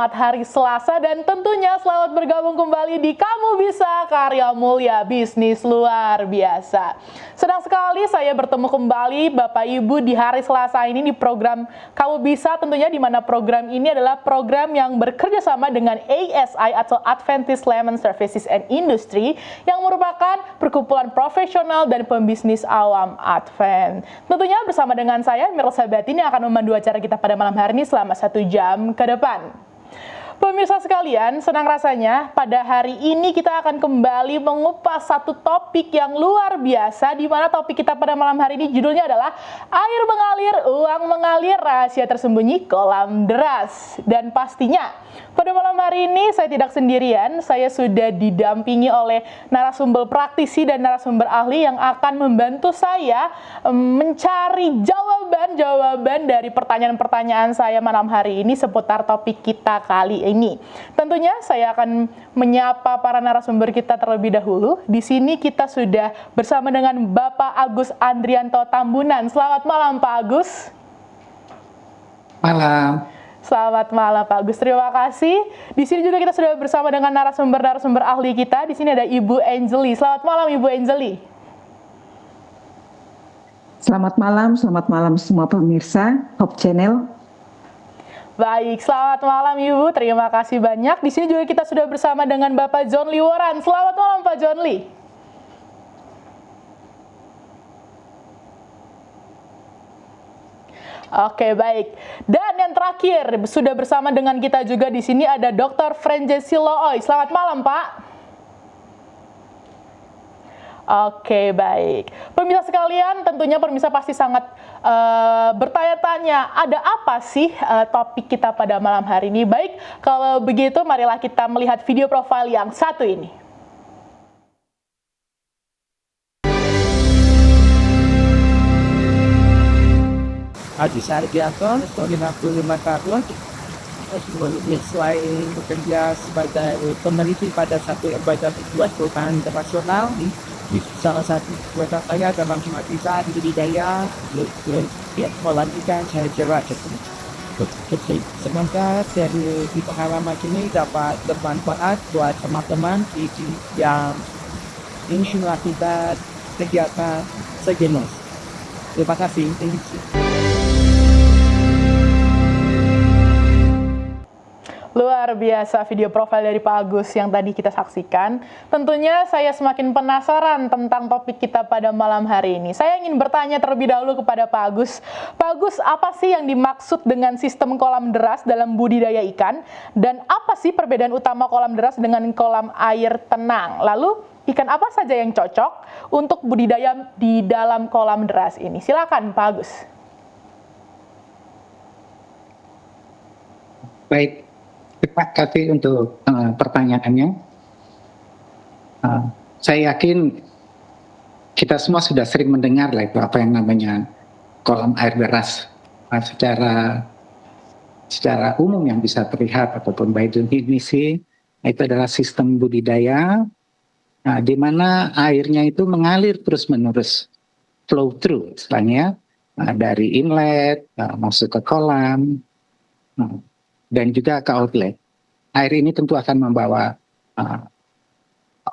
selamat hari Selasa dan tentunya selamat bergabung kembali di Kamu Bisa Karya Mulia Bisnis Luar Biasa. Senang sekali saya bertemu kembali Bapak Ibu di hari Selasa ini di program Kamu Bisa, tentunya di mana program ini adalah program yang bekerja sama dengan ASI atau Adventist Layman Services and Industry yang merupakan perkumpulan profesional dan pembisnis awam Advent. Tentunya bersama dengan saya Mirza Sabatin yang akan memandu acara kita pada malam hari ini selama 1 jam ke depan. Pemirsa sekalian, senang rasanya pada hari ini kita akan kembali mengupas satu topik yang luar biasa, di mana topik kita pada malam hari ini judulnya adalah air mengalir, uang mengalir, rahasia tersembunyi kolam deras. Dan pastinya pada malam hari ini saya tidak sendirian, saya sudah didampingi oleh narasumber praktisi dan narasumber ahli yang akan membantu saya mencari jawaban dari pertanyaan-pertanyaan saya malam hari ini seputar topik kita kali ini. Tentunya saya akan menyapa para narasumber kita terlebih dahulu. Di sini kita sudah bersama dengan Bapak Agus Andrianto Tambunan. Selamat malam Pak Agus. Malam. Selamat malam Pak Agus, terima kasih. Di sini juga kita sudah bersama dengan narasumber ahli kita. Di sini ada Ibu Angeli. Selamat malam Ibu Angeli. Selamat malam semua pemirsa Hope Channel. Baik, selamat malam Ibu, terima kasih banyak. Di sini juga kita sudah bersama dengan Bapak John Lee Warren. Selamat malam Pak John Lee. Oke, baik. Dan yang terakhir, sudah bersama dengan kita juga di sini ada Dr. Franjesi Looy. Selamat malam Pak. Oke, baik. Pemirsa sekalian, tentunya pemirsa pasti sangat bertanya-tanya, ada apa sih topik kita pada malam hari ini? Baik, kalau begitu marilah kita melihat video profil yang satu ini. Haji Sardianto, 55 tahun, selain bekerja sebagai peneliti pada satu lembaga perusahaan internasional, salah satu kuota saya dalam pematisan budidaya kolam ikan saya jerat. Semoga dari pengalaman ini dapat bermanfaat buat teman-teman yang ingin melakukan kegiatan sejenis. Terima kasih. Luar biasa video profil dari Pak Agus yang tadi kita saksikan. Tentunya saya semakin penasaran tentang topik kita pada malam hari ini. Saya ingin bertanya terlebih dahulu kepada Pak Agus. Pak Agus, apa sih yang dimaksud dengan sistem kolam deras dalam budidaya ikan? Dan apa sih perbedaan utama kolam deras dengan kolam air tenang? Lalu, ikan apa saja yang cocok untuk budidaya di dalam kolam deras ini? Silakan Pak Agus. Baik. Terima kasih untuk pertanyaannya. Saya yakin kita semua sudah sering mendengar lah itu apa yang namanya kolam air deras secara umum yang bisa terlihat ataupun by definisi itu adalah sistem budidaya di mana airnya itu mengalir terus-menerus, flow through istilahnya, dari inlet masuk ke kolam dan juga ke outlet. Air ini tentu akan membawa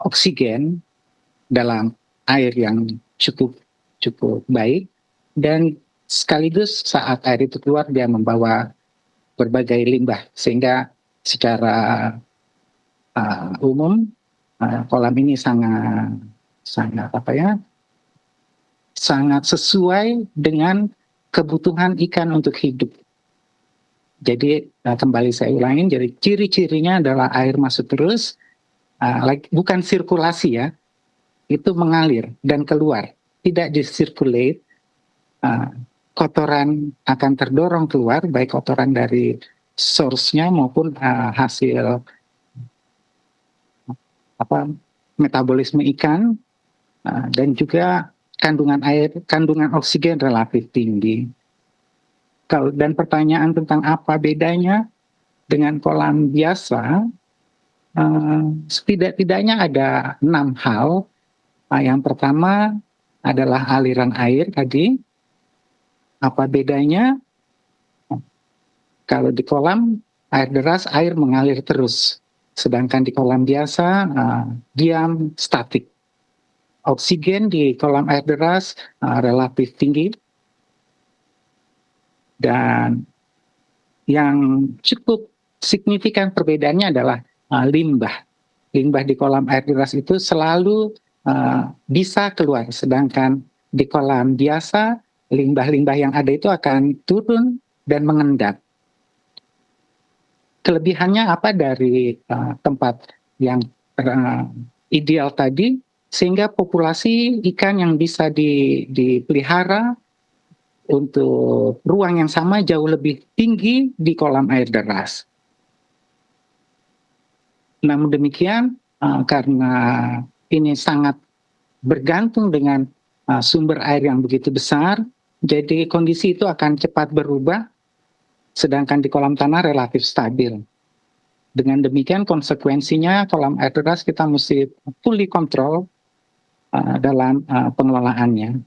oksigen dalam air yang cukup baik, dan sekaligus saat air itu keluar dia membawa berbagai limbah, sehingga secara umum kolam ini sangat sesuai dengan kebutuhan ikan untuk hidup. Jadi kembali saya ulangin, jadi ciri-cirinya adalah air masuk terus, bukan sirkulasi ya, itu mengalir dan keluar, tidak disirkulate. Kotoran akan terdorong keluar, baik kotoran dari source-nya maupun hasil metabolisme ikan, dan juga kandungan oksigen relatif tinggi. Dan pertanyaan tentang apa bedanya dengan kolam biasa, setidaknya ada 6 hal. Yang pertama adalah aliran air tadi. Apa bedanya? Kalau di kolam air deras, air mengalir terus. Sedangkan di kolam biasa, diam, statik. Oksigen di kolam air deras relatif tinggi. Dan yang cukup signifikan perbedaannya adalah limbah. Limbah di kolam air deras itu selalu bisa keluar, sedangkan di kolam biasa limbah-limbah yang ada itu akan turun dan mengendap. Kelebihannya apa dari tempat yang ideal tadi, sehingga populasi ikan yang bisa dipelihara untuk ruang yang sama jauh lebih tinggi di kolam air deras. Namun demikian, karena ini sangat bergantung dengan sumber air yang begitu besar, jadi kondisi itu akan cepat berubah, sedangkan di kolam tanah relatif stabil. Dengan demikian konsekuensinya kolam air deras kita mesti fully control dalam pengelolaannya.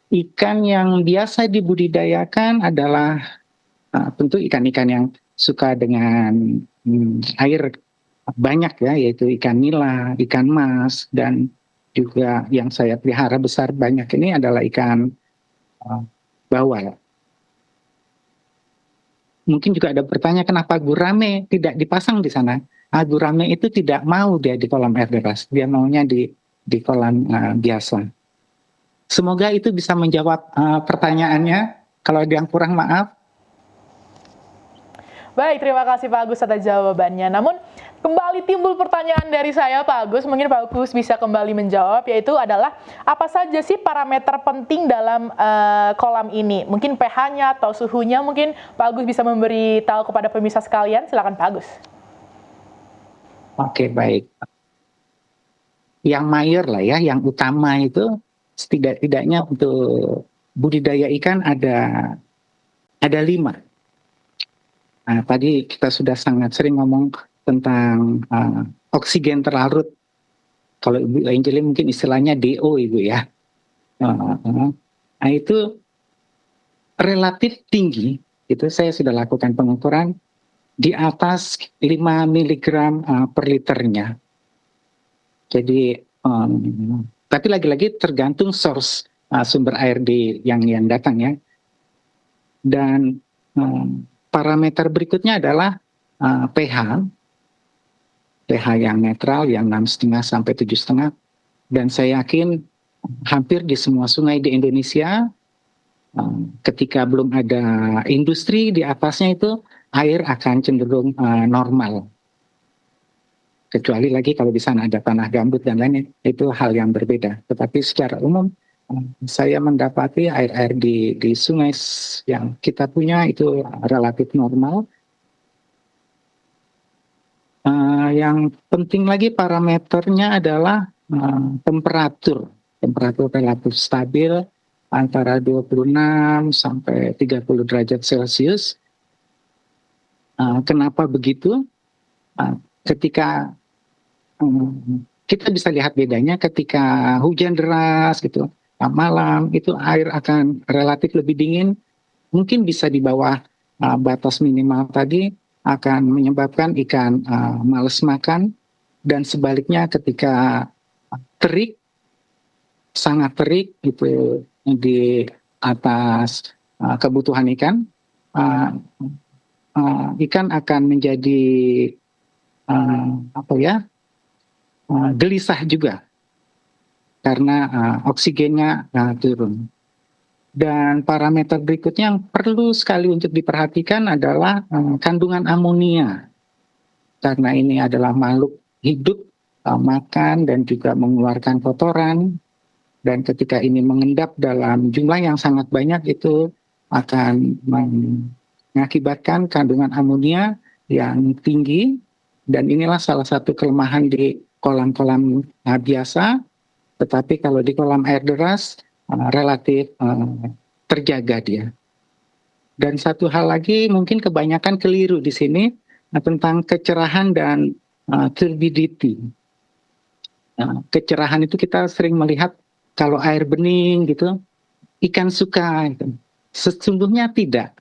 Ikan yang biasa dibudidayakan adalah tentu ikan-ikan yang suka dengan air banyak ya, yaitu ikan nila, ikan mas, dan juga yang saya pelihara besar banyak ini adalah ikan bawal. Mungkin juga ada pertanyaan kenapa gurame tidak dipasang di sana. Gurame itu tidak mau dia di kolam air deras, dia maunya di kolam biasa. Semoga itu bisa menjawab pertanyaannya. Kalau ada yang kurang, maaf. Baik, terima kasih Pak Agus atas jawabannya. Namun kembali timbul pertanyaan dari saya Pak Agus, mungkin Pak Agus bisa kembali menjawab, yaitu adalah apa saja sih parameter penting dalam kolam ini? Mungkin pH-nya atau suhunya, mungkin Pak Agus bisa memberi tahu kepada pemirsa sekalian. Silakan Pak Agus. Oke, baik. Yang mayor lah ya, yang utama itu setidak-tidaknya untuk budidaya ikan ada 5. Tadi kita sudah sangat sering ngomong tentang oksigen terlarut. Kalau Ibu Angeline mungkin istilahnya DO Ibu ya. Itu relatif tinggi. Itu saya sudah lakukan pengukuran di atas 5 mg per liternya. Jadi tapi lagi-lagi tergantung source sumber air yang datang ya. Dan parameter berikutnya adalah pH yang netral, yang 6,5 sampai 7,5. Dan saya yakin hampir di semua sungai di Indonesia, ketika belum ada industri di atasnya itu, air akan cenderung normal. Kecuali lagi kalau di sana ada tanah gambut dan lainnya, itu hal yang berbeda. Tetapi secara umum, saya mendapati air-air di sungai yang kita punya itu relatif normal. Yang penting lagi parameternya adalah temperatur. Temperatur relatif stabil antara 26 sampai 30 derajat Celcius. Kenapa begitu? Ketika kita bisa lihat bedanya ketika hujan deras gitu, malam itu air akan relatif lebih dingin, mungkin bisa di bawah batas minimal tadi, akan menyebabkan ikan malas makan, dan sebaliknya ketika terik, sangat terik itu di atas kebutuhan ikan, ikan akan menjadi gelisah juga karena oksigennya turun. Dan parameter berikutnya yang perlu sekali untuk diperhatikan adalah kandungan amonia. Karena ini adalah makhluk hidup, makan dan juga mengeluarkan kotoran. Dan ketika ini mengendap dalam jumlah yang sangat banyak, itu akan mengakibatkan kandungan amonia yang tinggi. Dan inilah salah satu kelemahan di kolam-kolam biasa. Tetapi kalau di kolam air deras, relatif terjaga dia. Dan satu hal lagi, mungkin kebanyakan keliru di sini tentang kecerahan dan turbidity. Kecerahan itu kita sering melihat kalau air bening gitu, ikan suka. Gitu. Sesungguhnya tidak,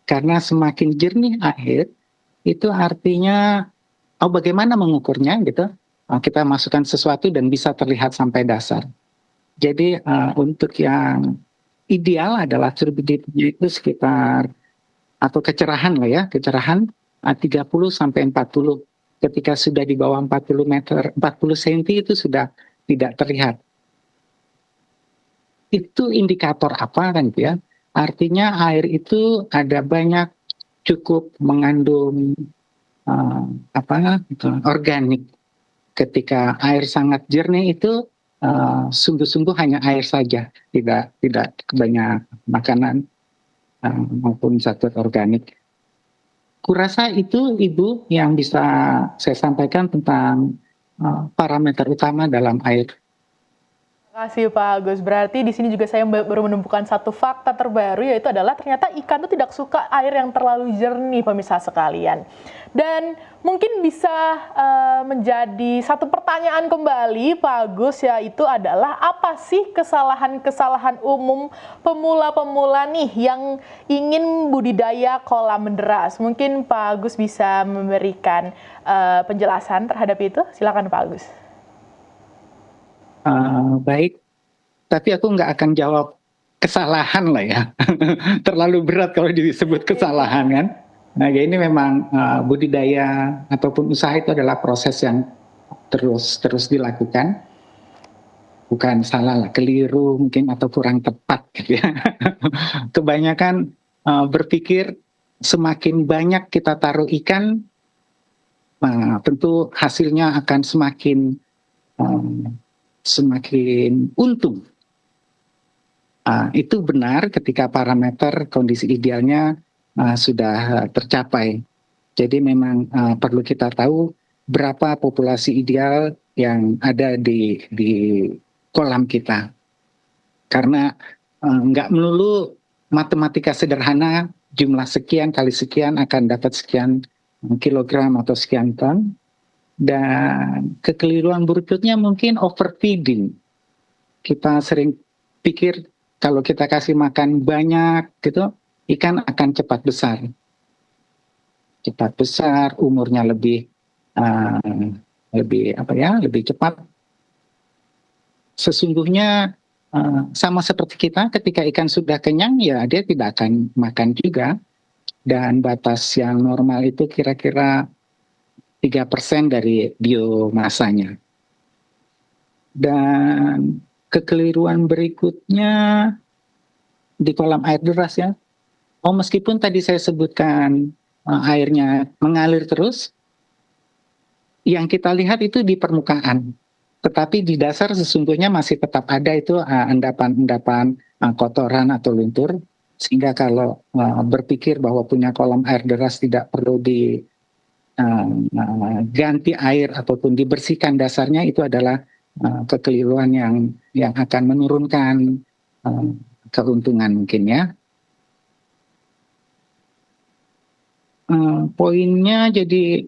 karena semakin jernih air, itu artinya bagaimana mengukurnya gitu. Kita masukkan sesuatu dan bisa terlihat sampai dasar. Jadi untuk yang ideal adalah turbidity itu sekitar, atau kecerahan lah ya, kecerahan 30 sampai 40. Ketika sudah di bawah 40 meter, 40 cm itu sudah tidak terlihat. Itu indikator apa kan gitu ya? Artinya air itu ada banyak, cukup mengandung organik. Ketika air sangat jernih itu sungguh-sungguh hanya air saja, tidak banyak makanan maupun zat organik. Kurasa itu Ibu yang bisa saya sampaikan tentang parameter utama dalam air. Terima kasih Pak Agus. Berarti di sini juga saya baru menemukan satu fakta terbaru, yaitu adalah ternyata ikan itu tidak suka air yang terlalu jernih, pemirsa sekalian. Dan mungkin bisa menjadi satu pertanyaan kembali Pak Agus, yaitu adalah apa sih kesalahan-kesalahan umum pemula-pemula nih yang ingin budidaya kolam deras? Mungkin Pak Agus bisa memberikan penjelasan terhadap itu. Silakan Pak Agus. Baik, tapi aku nggak akan jawab kesalahan lah ya. Terlalu berat kalau disebut kesalahan kan. Nah ini memang budidaya ataupun usaha itu adalah proses yang terus dilakukan. Bukan salah lah, keliru mungkin atau kurang tepat gitu ya. Kebanyakan berpikir semakin banyak kita taruh ikan, tentu hasilnya akan semakin untung. Itu benar ketika parameter kondisi idealnya sudah tercapai. Jadi memang perlu kita tahu berapa populasi ideal yang ada di kolam kita. Karena nggak melulu matematika sederhana, jumlah sekian kali sekian akan dapat sekian kilogram atau sekian ton. Dan kekeliruan berikutnya mungkin overfeeding. Kita sering pikir kalau kita kasih makan banyak gitu, ikan akan cepat besar. Cepat besar, umurnya lebih cepat. Sesungguhnya sama seperti kita, ketika ikan sudah kenyang ya dia tidak akan makan juga. Dan batas yang normal itu kira-kira 3% dari biomasanya. Dan kekeliruan berikutnya di kolam air deras ya. Meskipun tadi saya sebutkan airnya mengalir terus, yang kita lihat itu di permukaan. Tetapi di dasar sesungguhnya masih tetap ada itu endapan-endapan kotoran atau lumpur. Sehingga kalau berpikir bahwa punya kolam air deras tidak perlu ganti air ataupun dibersihkan dasarnya, itu adalah kekeliruan yang akan menurunkan keuntungan mungkin ya. Poinnya jadi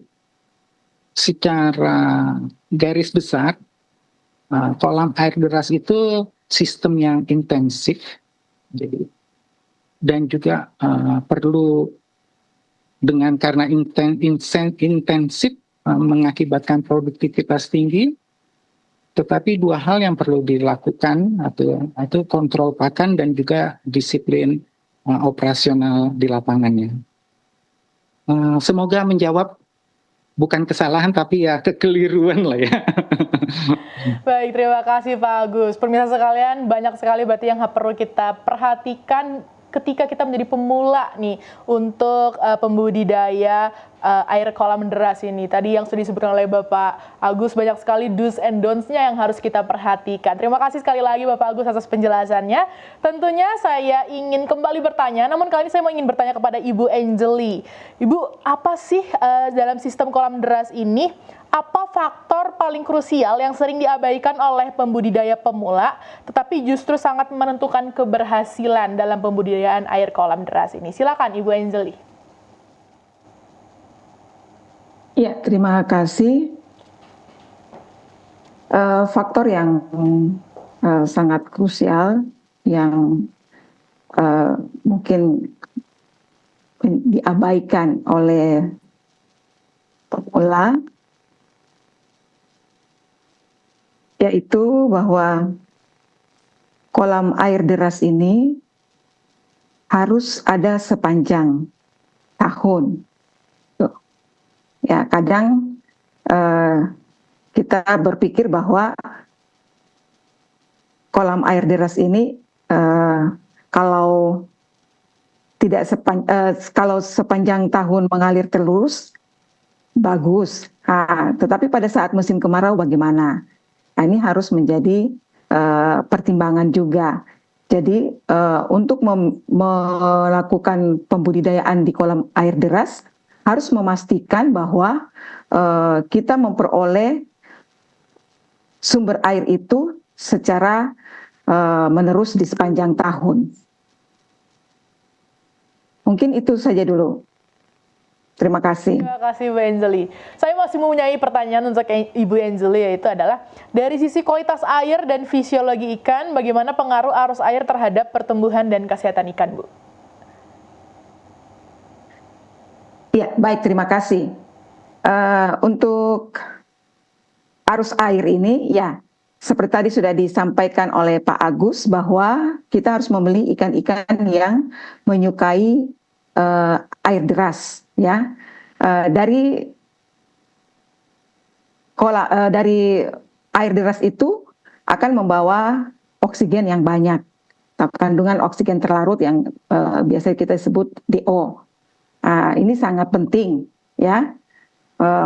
secara garis besar kolam air deras itu sistem yang intensif, jadi dan juga perlu karena intensif mengakibatkan produktivitas tinggi, tetapi dua hal yang perlu dilakukan atau kontrol pakan dan juga disiplin operasional di lapangannya. Semoga menjawab bukan kesalahan tapi ya kekeliruan lah ya. Baik, terima kasih Pak Agus. Pemirsa sekalian, banyak sekali berarti yang perlu kita perhatikan ketika kita menjadi pemula nih untuk pembudidaya air kolam deras ini. Tadi yang sudah disebutkan oleh Bapak Agus, banyak sekali do's and don'ts-nya yang harus kita perhatikan. Terima kasih sekali lagi Bapak Agus atas penjelasannya. Tentunya saya ingin kembali bertanya, namun kali ini saya ingin bertanya kepada Ibu Angeli. Ibu, apa sih dalam sistem kolam deras ini, apa faktor paling krusial yang sering diabaikan oleh pembudidaya pemula, tetapi justru sangat menentukan keberhasilan dalam pembudidayaan air kolam deras ini? Silakan Ibu Angeli. Ya, terima kasih. Faktor yang sangat krusial yang mungkin diabaikan oleh pemula, yaitu bahwa kolam air deras ini harus ada sepanjang tahun. Tuh. Ya, kadang kita berpikir bahwa kolam air deras ini kalau kalau sepanjang tahun mengalir terus bagus. Tetapi pada saat musim kemarau bagaimana? Nah, ini harus menjadi pertimbangan juga. Jadi untuk melakukan pembudidayaan di kolam air deras harus memastikan bahwa kita memperoleh sumber air itu secara menerus di sepanjang tahun. Mungkin itu saja dulu. Terima kasih. Terima kasih Bu Anjeli. Saya masih mempunyai pertanyaan untuk Ibu Anjeli, yaitu adalah dari sisi kualitas air dan fisiologi ikan, bagaimana pengaruh arus air terhadap pertumbuhan dan kesehatan ikan, Bu? Ya, baik, terima kasih. Untuk arus air ini, ya, seperti tadi sudah disampaikan oleh Pak Agus bahwa kita harus membeli ikan-ikan yang menyukai air deras, ya. Dari air deras itu akan membawa oksigen yang banyak, kandungan oksigen terlarut yang biasa kita sebut DO. Ini sangat penting, ya,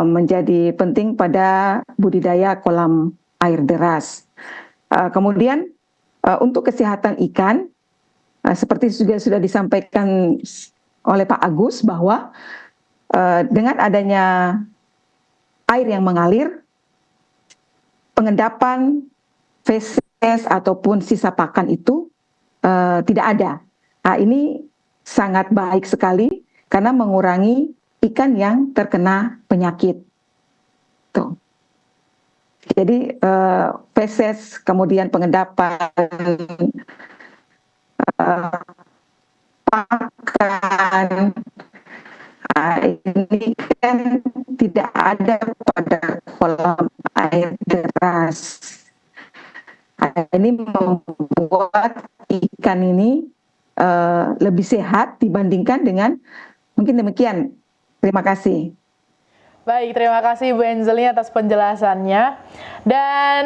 menjadi penting pada budidaya kolam air deras. Kemudian untuk kesehatan ikan, seperti juga sudah disampaikan oleh Pak Agus bahwa dengan adanya air yang mengalir, pengendapan feses ataupun sisa pakan itu tidak ada. Ini sangat baik sekali karena mengurangi ikan yang terkena penyakit. Tuh. Jadi feses, kemudian pengendapan pakan, ini kan tidak ada pada kolam air deras. Ini membuat ikan ini lebih sehat dibandingkan dengan, mungkin demikian. Terima kasih. Baik, terima kasih Bu Anjeli atas penjelasannya. Dan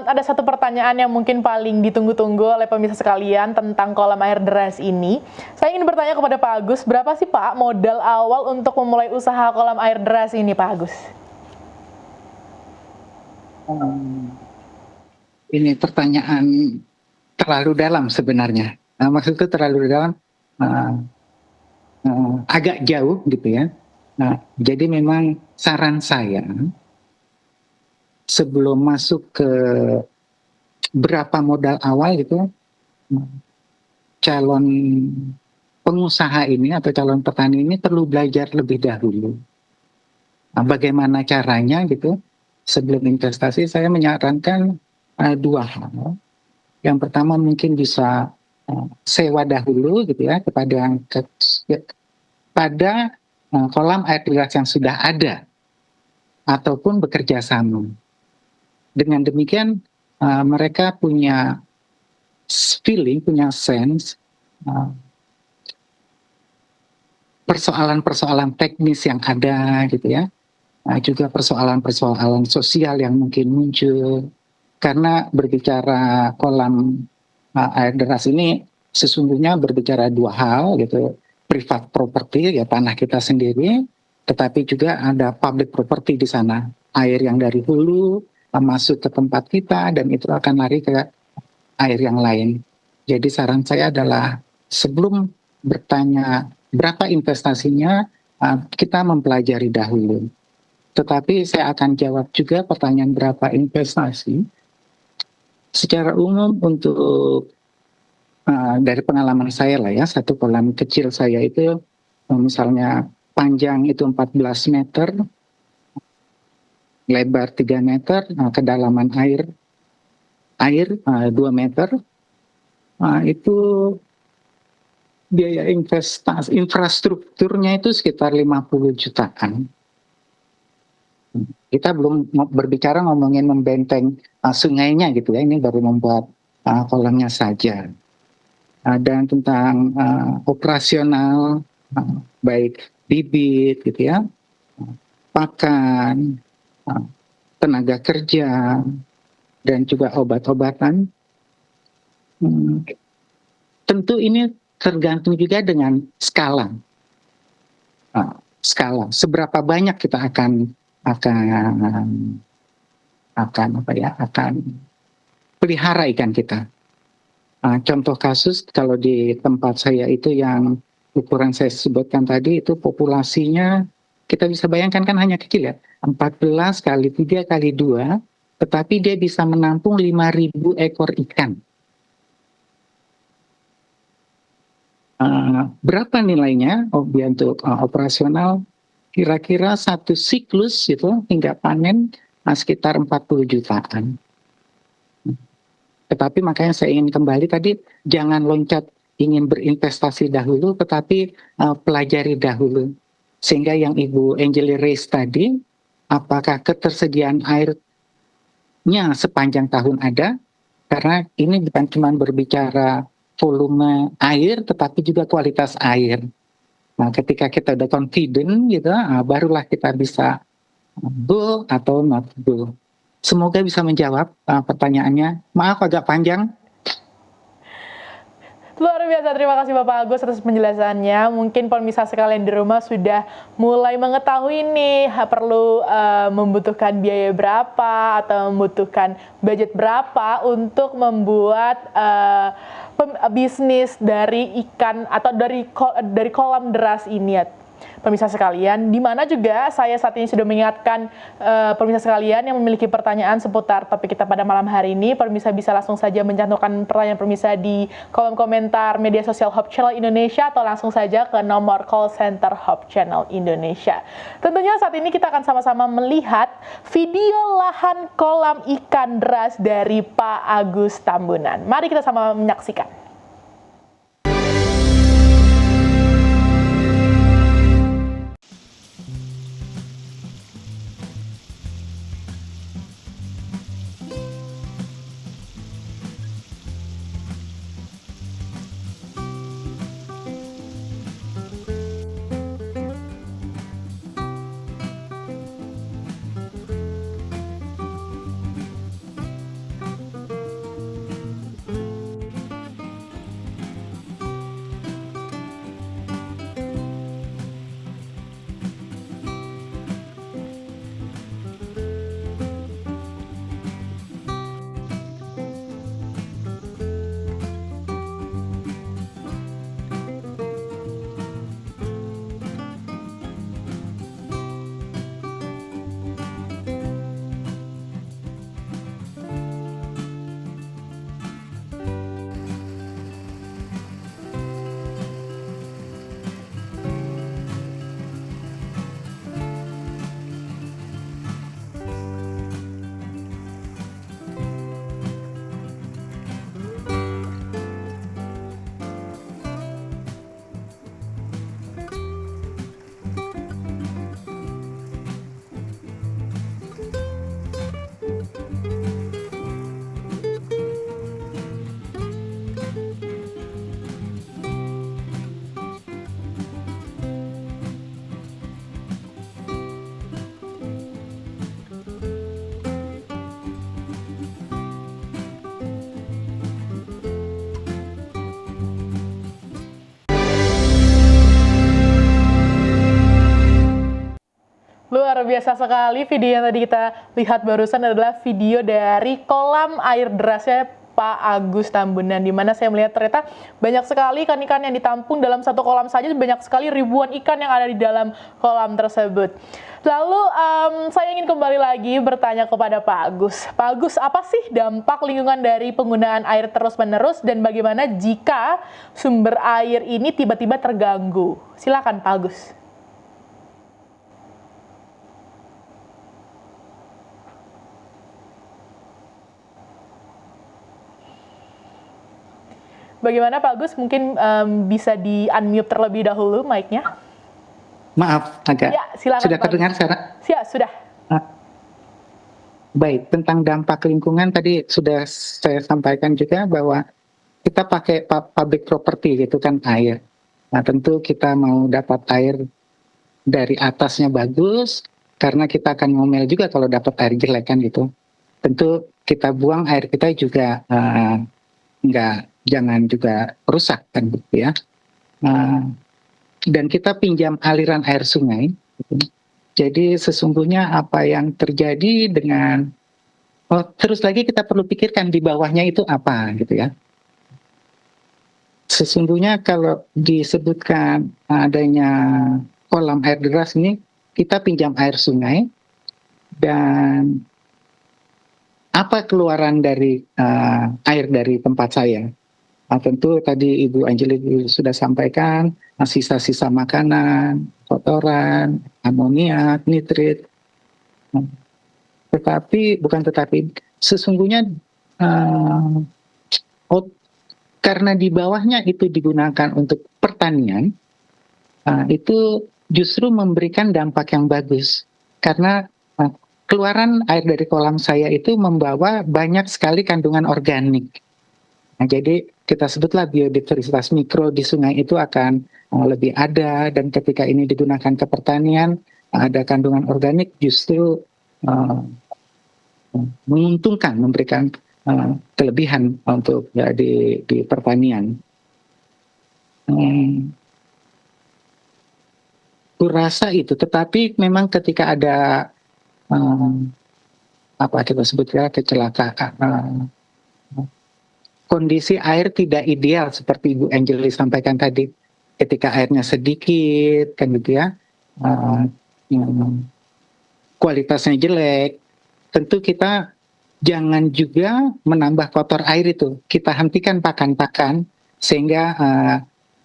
ada satu pertanyaan yang mungkin paling ditunggu-tunggu oleh pemirsa sekalian tentang kolam air deras ini. Saya ingin bertanya kepada Pak Agus, berapa sih Pak modal awal untuk memulai usaha kolam air deras ini, Pak Agus? Ini pertanyaan terlalu dalam sebenarnya. Maksudku terlalu dalam, agak jauh gitu ya. Jadi memang saran saya sebelum masuk ke berapa modal awal gitu, calon pengusaha ini atau calon petani ini perlu belajar lebih dahulu. Bagaimana caranya gitu? Sebelum investasi saya menyarankan dua hal. Yang pertama mungkin bisa sewa dahulu gitu ya pada kolam air deras yang sudah ada ataupun bekerja sama. Dengan demikian mereka punya feeling, punya sense persoalan-persoalan teknis yang ada gitu ya. Juga persoalan-persoalan sosial yang mungkin muncul. Karena berbicara kolam air deras ini sesungguhnya berbicara dua hal gitu. Privat property, ya tanah kita sendiri, tetapi juga ada public property di sana. Air yang dari hulu masuk ke tempat kita dan itu akan lari ke air yang lain. Jadi saran saya adalah sebelum bertanya berapa investasinya, kita mempelajari dahulu. Tetapi saya akan jawab juga pertanyaan berapa investasi. Secara umum untuk dari pengalaman saya lah ya, satu kolam kecil saya itu misalnya panjang itu 14 meter, lebar 3 meter, kedalaman air 2 meter, itu biaya investasi infrastrukturnya itu sekitar 50 jutaan. Kita belum berbicara ngomongin membenteng sungainya gitu ya, ini baru membuat kolamnya saja. Dan tentang operasional, baik bibit gitu ya, pakan, tenaga kerja, dan juga obat-obatan. Tentu ini tergantung juga dengan skala. Skala, seberapa banyak kita akan pelihara ikan kita. Contoh kasus kalau di tempat saya itu yang ukuran saya sebutkan tadi itu populasinya kita bisa bayangkan kan hanya kecil ya, 14 kali 3 kali 2, tetapi dia bisa menampung 5.000 ekor ikan. Berapa nilainya untuk operasional? Kira-kira satu siklus itu hingga panen sekitar 40 jutaan. Tetapi makanya saya ingin kembali tadi, jangan loncat ingin berinvestasi dahulu, tetapi pelajari dahulu. Sehingga yang Ibu Angeli raise tadi, apakah ketersediaan airnya sepanjang tahun ada? Karena ini bukan cuma berbicara volume air, tetapi juga kualitas air. Nah, ketika kita udah confident gitu, barulah kita bisa bull atau not bull. Semoga bisa menjawab pertanyaannya. Maaf agak panjang. Luar biasa, terima kasih Bapak Agus atas penjelasannya. Mungkin pemirsa sekalian di rumah sudah mulai mengetahui nih perlu membutuhkan biaya berapa atau membutuhkan budget berapa untuk membuat bisnis dari ikan atau dari kolam deras ini ya. Pemirsa sekalian, di mana juga saya saat ini sudah mengingatkan pemirsa sekalian yang memiliki pertanyaan seputar topik kita pada malam hari ini. Pemirsa bisa langsung saja mencantumkan pertanyaan pemirsa di kolom komentar media sosial Hope Channel Indonesia atau langsung saja ke nomor call center Hope Channel Indonesia. Tentunya saat ini kita akan sama-sama melihat video lahan kolam ikan deras dari Pak Agus Tambunan. Mari kita sama menyaksikan. Luar biasa sekali video yang tadi kita lihat barusan adalah video dari kolam air derasnya Pak Agus Tambunan, di mana saya melihat ternyata banyak sekali ikan-ikan yang ditampung dalam satu kolam saja, banyak sekali ribuan ikan yang ada di dalam kolam tersebut. Lalu saya ingin kembali lagi bertanya kepada Pak Agus. Pak Agus, apa sih dampak lingkungan dari penggunaan air terus-menerus dan bagaimana jika sumber air ini tiba-tiba terganggu? Silakan Pak Agus. Bagaimana Pak Agus? Mungkin bisa di-unmute terlebih dahulu mic-nya. Maaf, agak. Ya, silakan. Sudah terdengar sekarang? Ya, sudah. Baik, tentang dampak lingkungan tadi sudah saya sampaikan juga bahwa kita pakai public property gitu kan, air. Nah, tentu kita mau dapat air dari atasnya bagus, karena kita akan ngomel juga kalau dapat air jelek kan gitu. Tentu kita buang air kita juga jangan juga rusak kan gitu ya. Dan kita pinjam aliran air sungai. Gitu. Jadi sesungguhnya apa yang terjadi dengan terus lagi kita perlu pikirkan di bawahnya itu apa gitu ya. Sesungguhnya kalau disebutkan adanya kolam air deras ini, kita pinjam air sungai dan apa keluaran dari air dari tempat saya. Tentu tadi Ibu Angeli sudah sampaikan sisa-sisa makanan, kotoran, amoniak, nitrit. Tetapi sesungguhnya karena di bawahnya itu digunakan untuk pertanian, itu justru memberikan dampak yang bagus. Karena keluaran air dari kolam saya itu membawa banyak sekali kandungan organik. Nah, jadi kita sebutlah biodiversitas mikro di sungai itu akan lebih ada, dan ketika ini digunakan ke pertanian, ada kandungan organik justru menguntungkan, memberikan kelebihan untuk ya, di pertanian. Kurasa itu, tetapi memang ketika ada apa kita sebutnya kecelakaan, kondisi air tidak ideal seperti Ibu Angeli sampaikan tadi, ketika airnya sedikit kan gitu ya, kualitasnya jelek, tentu kita jangan juga menambah kotor air itu. Kita hentikan pakan-pakan sehingga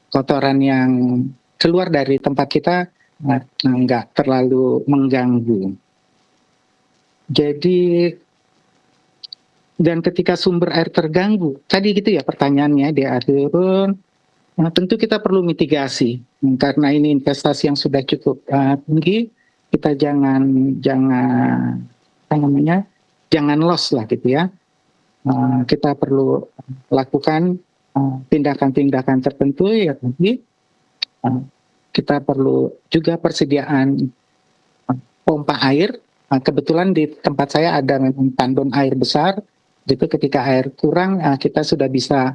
kotoran yang keluar dari tempat kita nggak terlalu mengganggu. Jadi, dan ketika sumber air terganggu, tadi gitu ya pertanyaannya di air turun, tentu kita perlu mitigasi. Karena ini investasi yang sudah cukup tinggi, kita jangan loss lah gitu ya. Kita perlu lakukan tindakan-tindakan tertentu ya. Kita perlu juga persediaan pompa air. Kebetulan di tempat saya ada tandon air besar. Jadi ketika air kurang, kita sudah bisa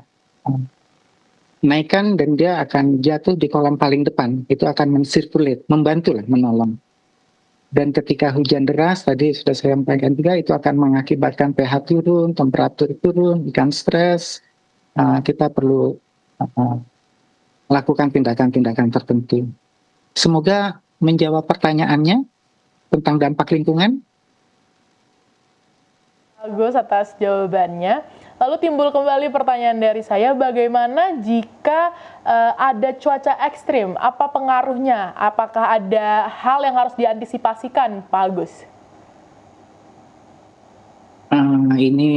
naikkan dan dia akan jatuh di kolam paling depan. Itu akan mensirkulate, membantu lah, menolong. Dan ketika hujan deras, tadi sudah saya sampaikan juga, itu akan mengakibatkan pH turun, temperatur turun, ikan stres. Kita perlu lakukan tindakan-tindakan tertentu. Semoga menjawab pertanyaannya tentang dampak lingkungan. Bagus atas jawabannya. Lalu timbul kembali pertanyaan dari saya, bagaimana jika ada cuaca ekstrim? Apa pengaruhnya? Apakah ada hal yang harus diantisipasikan, Pak Agus? Ini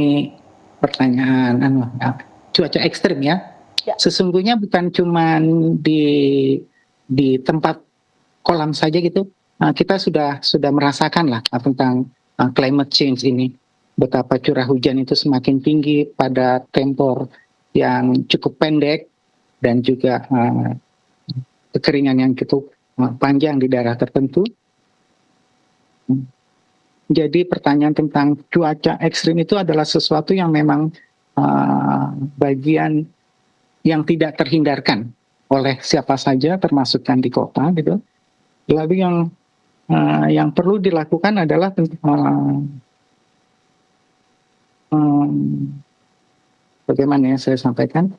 pertanyaan cuaca ekstrim ya. Sesungguhnya bukan cuma di tempat kolam saja gitu. Kita sudah merasakan lah tentang climate change ini. Betapa curah hujan itu semakin tinggi pada tempor yang cukup pendek, dan juga kekeringan yang cukup panjang di daerah tertentu. Jadi pertanyaan tentang cuaca ekstrim itu adalah sesuatu yang memang bagian yang tidak terhindarkan oleh siapa saja, termasuk yang di kota gitu. Lalu yang perlu dilakukan adalah bagaimana ya saya sampaikan,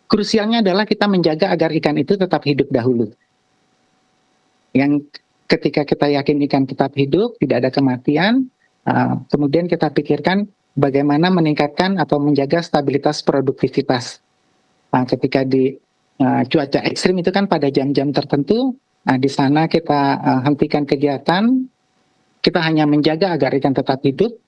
krusialnya adalah kita menjaga agar ikan itu tetap hidup dahulu. Yang ketika kita yakin ikan tetap hidup, tidak ada kematian, kemudian kita pikirkan bagaimana meningkatkan atau menjaga stabilitas produktivitas. Ketika di cuaca ekstrim itu kan pada jam-jam tertentu, di sana kita hentikan kegiatan, kita hanya menjaga agar ikan tetap hidup,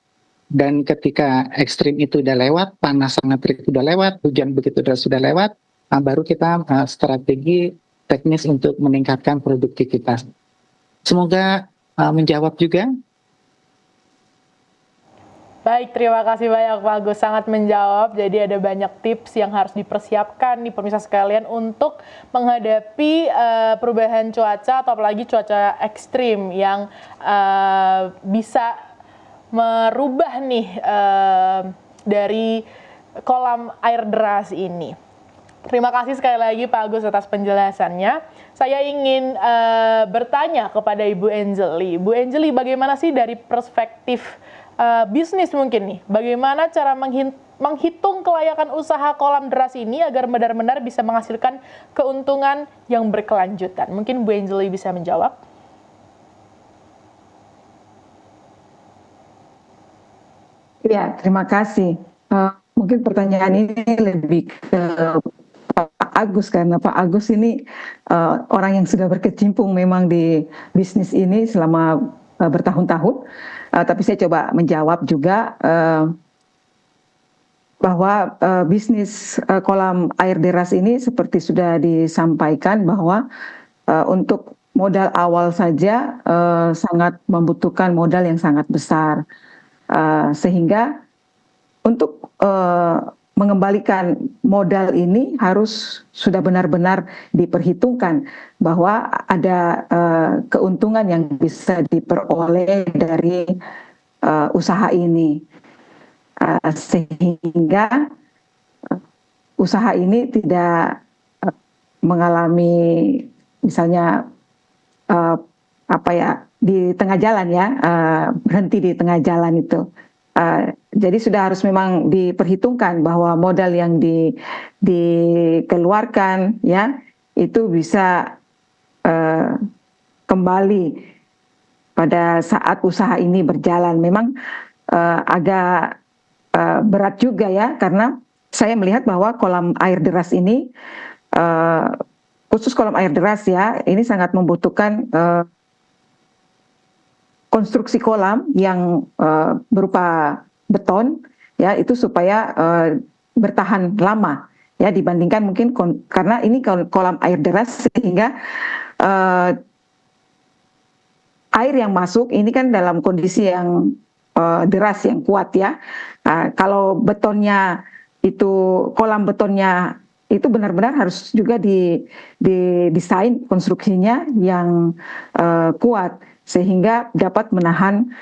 dan ketika ekstrim itu udah lewat, panas sangat terik sudah lewat, hujan begitu sudah lewat, baru kita strategi teknis untuk meningkatkan produktivitas. Semoga menjawab juga. Baik, terima kasih banyak Pak Agus, sangat menjawab. Jadi ada banyak tips yang harus dipersiapkan nih pemirsa sekalian untuk menghadapi perubahan cuaca atau apalagi cuaca ekstrim yang bisa merubah nih dari kolam air deras ini. Terima kasih sekali lagi Pak Agus atas penjelasannya. Saya ingin bertanya kepada Ibu Angelie. Bu Angelie, bagaimana sih dari perspektif bisnis mungkin nih, bagaimana cara menghitung kelayakan usaha kolam deras ini agar benar-benar bisa menghasilkan keuntungan yang berkelanjutan? Mungkin Bu Angelie bisa menjawab. Ya, terima kasih. Mungkin pertanyaan ini lebih ke Pak Agus, karena Pak Agus ini orang yang sudah berkecimpung memang di bisnis ini selama bertahun-tahun. Tapi saya coba menjawab juga bahwa bisnis kolam air deras ini seperti sudah disampaikan bahwa untuk modal awal saja sangat membutuhkan modal yang sangat besar. Sehingga untuk mengembalikan modal ini harus sudah benar-benar diperhitungkan bahwa ada keuntungan yang bisa diperoleh dari usaha ini, sehingga usaha ini tidak mengalami misalnya di tengah jalan ya, berhenti di tengah jalan itu. Jadi sudah harus memang diperhitungkan bahwa modal yang dikeluarkan ya itu bisa kembali pada saat usaha ini berjalan. Memang agak berat juga ya, karena saya melihat bahwa kolam air deras ini, khusus kolam air deras ya, ini sangat membutuhkan konstruksi kolam yang berupa beton ya, itu supaya bertahan lama ya, dibandingkan mungkin karena ini kolam air deras, sehingga air yang masuk ini kan dalam kondisi yang deras yang kuat ya. Kalau betonnya itu, kolam betonnya itu benar-benar harus juga didesain konstruksinya yang kuat sehingga dapat menahan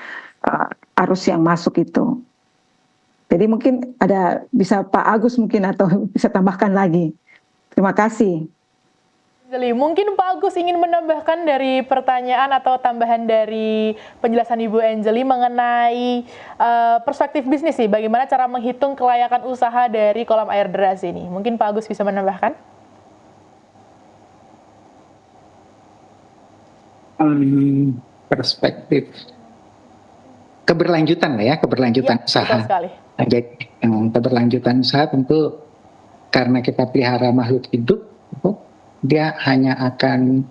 arus yang masuk itu. Jadi mungkin bisa Pak Agus mungkin atau bisa tambahkan lagi. Terima kasih. Jadi mungkin Pak Agus ingin menambahkan dari pertanyaan atau tambahan dari penjelasan Ibu Angelie mengenai perspektif bisnis nih, bagaimana cara menghitung kelayakan usaha dari kolam air deras ini. Mungkin Pak Agus bisa menambahkan? Perspektif keberlanjutan lah ya, keberlanjutan Ya, usaha. betul sekali. Jadi keberlanjutan usaha tentu karena kita pelihara makhluk hidup, dia hanya akan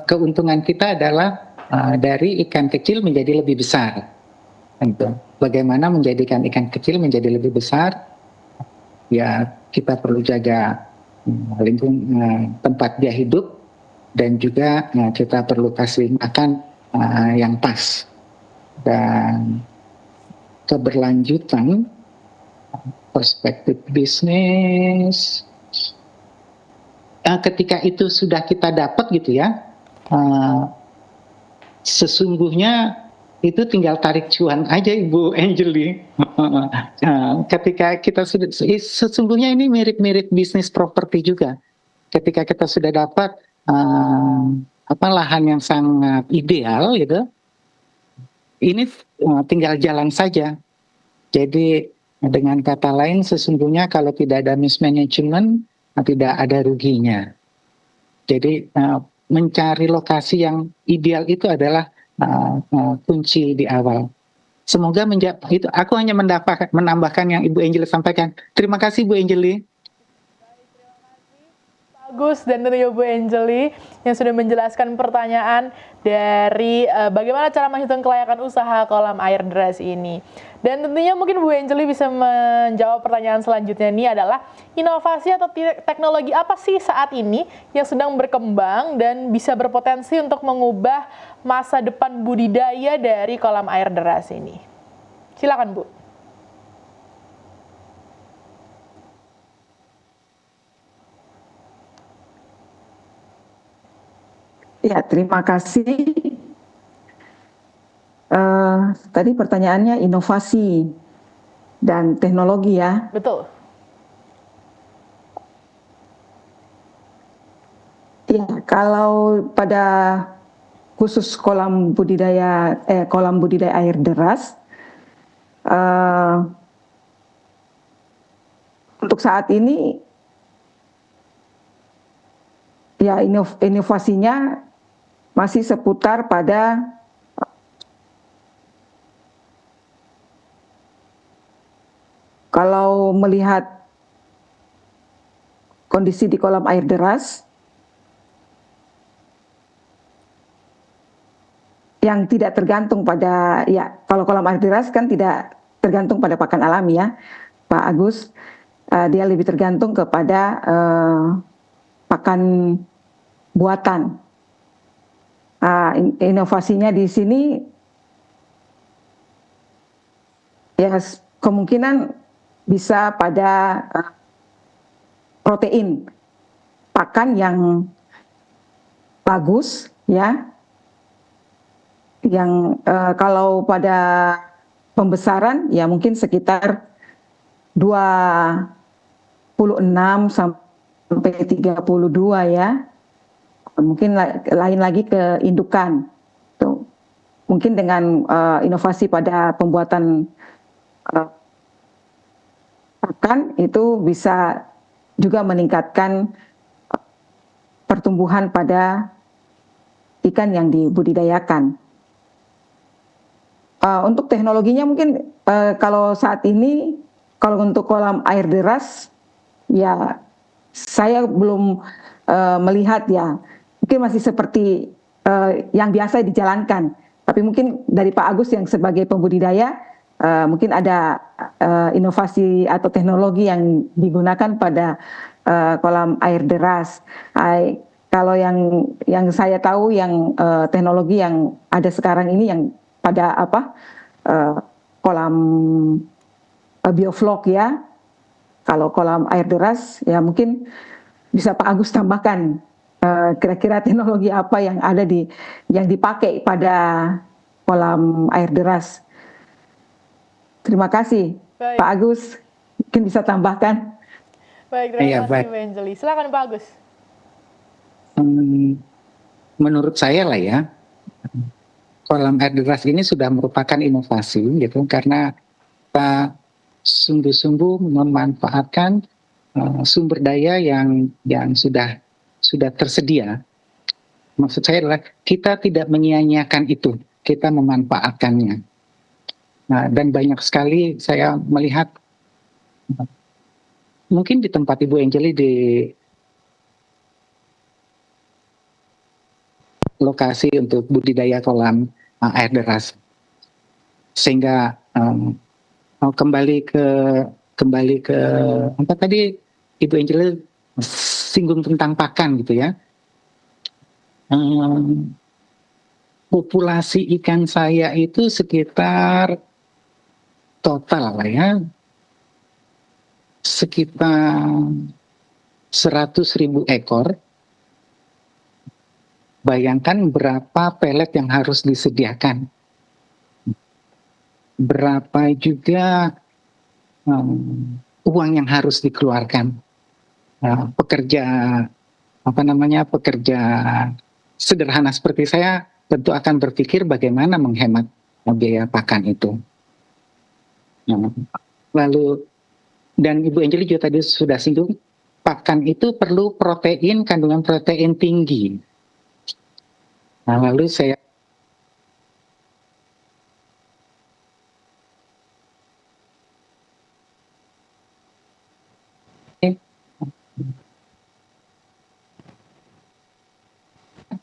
keuntungan kita adalah dari ikan kecil menjadi lebih besar. Tentu. Bagaimana menjadikan ikan kecil menjadi lebih besar? Ya kita perlu jaga lingkungan tempat dia hidup, dan juga kita perlu kasih makan yang pas. Dan keberlanjutan perspektif bisnis, ketika itu sudah kita dapat gitu ya, sesungguhnya itu tinggal tarik cuan aja Ibu Angelie. Ketika kita sudah, sesungguhnya ini mirip-mirip bisnis properti juga. Ketika kita sudah dapat lahan yang sangat ideal gitu, ini tinggal jalan saja. Jadi dengan kata lain, sesungguhnya kalau tidak ada mismanagement, tidak ada ruginya. Jadi mencari lokasi yang ideal itu adalah kunci di awal. Semoga itu. Aku hanya menambahkan yang Ibu Angelie sampaikan. Terima kasih Bu Angelie. Agus dan tentunya Bu Angelie yang sudah menjelaskan pertanyaan dari bagaimana cara menghitung kelayakan usaha kolam air deras ini. Dan tentunya mungkin Bu Angelie bisa menjawab pertanyaan selanjutnya, ini adalah inovasi atau teknologi apa sih saat ini yang sedang berkembang dan bisa berpotensi untuk mengubah masa depan budidaya dari kolam air deras ini? Silakan, Bu. Ya, terima kasih. Tadi pertanyaannya inovasi dan teknologi ya. Betul. Ya, kalau pada khusus kolam budidaya air deras, untuk saat ini ya inovasinya masih seputar pada kalau melihat kondisi di kolam air deras yang tidak tergantung pada, ya kalau kolam air deras kan tidak tergantung pada pakan alami ya Pak Agus, dia lebih tergantung kepada pakan buatan. Inovasinya di sini ya kemungkinan bisa pada protein pakan yang bagus ya, yang kalau pada pembesaran ya mungkin sekitar 26 sampai 32 ya. Mungkin lain lagi ke indukan. Tuh. Mungkin dengan inovasi pada pembuatan pakan itu bisa juga meningkatkan pertumbuhan pada ikan yang dibudidayakan. Untuk teknologinya mungkin kalau saat ini, kalau untuk kolam air deras, ya saya belum melihat ya, mungkin masih seperti yang biasa dijalankan. Tapi mungkin dari Pak Agus yang sebagai pembudidaya, mungkin ada inovasi atau teknologi yang digunakan pada kolam air deras. Kalau yang saya tahu yang teknologi yang ada sekarang ini yang pada kolam bioflok ya. Kalau kolam air deras ya mungkin bisa Pak Agus tambahkan kira-kira teknologi apa yang ada yang dipakai pada kolam air deras. Terima kasih. Baik. Pak Agus, mungkin bisa tambahkan. Baik, terima kasih Bu Angeli. Silakan Pak Agus. Menurut saya lah ya, kolam air deras ini sudah merupakan inovasi gitu, karena kita sungguh-sungguh memanfaatkan sumber daya yang sudah tersedia. Maksud saya adalah kita tidak menyia-nyiakan itu, kita memanfaatkannya. Nah, dan banyak sekali saya melihat, mungkin di tempat Ibu Angeli di lokasi untuk budidaya kolam air deras, sehingga kembali ke apa tadi Ibu Angeli singgung tentang pakan gitu ya. Populasi ikan saya itu sekitar total lah ya, sekitar 100.000 ekor. Bayangkan berapa pelet yang harus disediakan, berapa juga uang yang harus dikeluarkan. Pekerja sederhana seperti saya tentu akan berpikir bagaimana menghemat biaya pakan itu. Lalu, dan Ibu Angeli juga tadi sudah singgung, pakan itu perlu protein, kandungan protein tinggi. Nah, lalu saya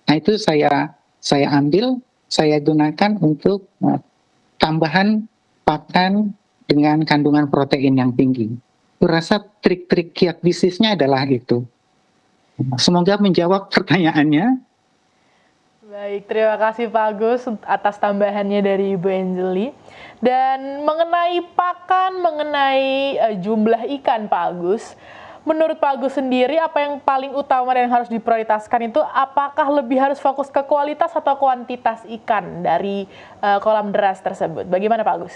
itu saya ambil, saya gunakan untuk tambahan pakan dengan kandungan protein yang tinggi. Kurasa trik-trik kiat bisnisnya adalah itu. Semoga menjawab pertanyaannya. Baik, terima kasih Pak Agus atas tambahannya dari Ibu Angelie. Dan mengenai pakan, mengenai jumlah ikan Pak Agus, menurut Pak Agus sendiri apa yang paling utama dan yang harus diprioritaskan itu apakah lebih harus fokus ke kualitas atau kuantitas ikan dari kolam deras tersebut? Bagaimana Pak Agus?